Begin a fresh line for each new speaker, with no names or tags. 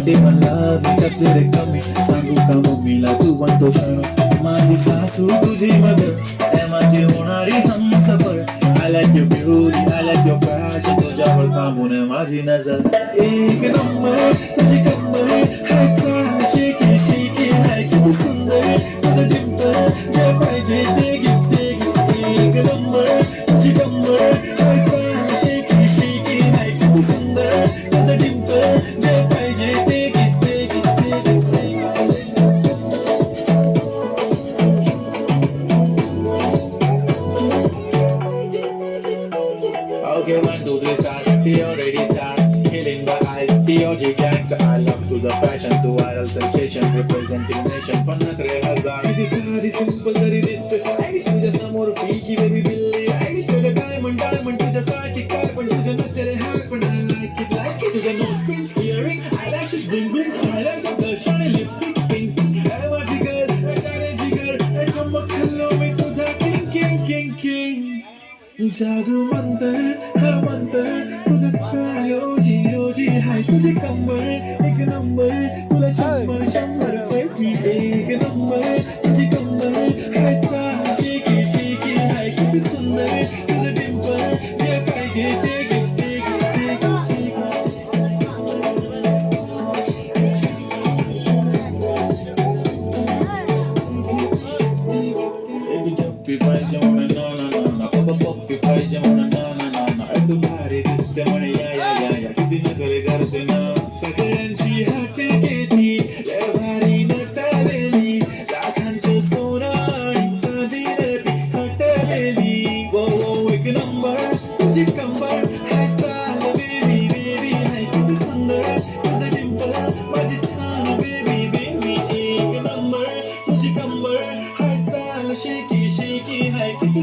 Birthday म्हणला मी कसले रे कमी सांगू का मम्मीला तू बनतो क्षण माझी सासू तुझी मदर माझी होणारी Humsafar I like your beauty, I like your fashion तुझ्यावर थांबून माझी नजर एक नंबर तुझी कंबर हाय चाल शेकी शेकी हाय किती सुंदर तुझं डिंपल जे पाहिजे ते गिफ्ट एक नंबर तुझी कंबर हाय चाल शेकी शेकी हाय किती सुंदर तुझं डिंपल जे पाहिजे ते Okay, 1, 2, 3, start. They already start killing the eyes. TOG gangster, I love to the passion, to viral sensation, representing nation. Panakre hazar. This is simple, very this stylish. तुझ्या समोर freaky baby Billie Eilish. तुझं diamond, तुझ्यासाठी carbon, तुझं नखरे hard, पण I like it. तुझं nose pink, earring, eyelashes bling bling. I like the girl, shiny lipstick, pink. I माझी girl, जाने जिगर, चमक खाल्लो मी तुझा king. जादू मंतर हा मंतर तुझं स्माईल ओजी हाय तुझी कंबर एक नंबर तुला शंभर पैकी एक नंबर तुझी कंबर हाय चाल शेकी हाय किती सुंदर तुझं डिंपल जे पाहिजे ते जप्पी पाहिजे म्हणून पप्पी पाहिजे म्हणून ना तू भारी दिसते म्हणे या किती नखरे करते ना सगळ्यांची हात घेती लय भारी नटलेली लाखांचं सोनं चांदीनं ती खटलेली वो एक नंबर तुझी कंबर हाय चाल बेबी हाय किती सुंदर तुझं डिंपल माझी छान बेबी एक नंबर तुझी कंबर हाय चाल शेकी हाय किती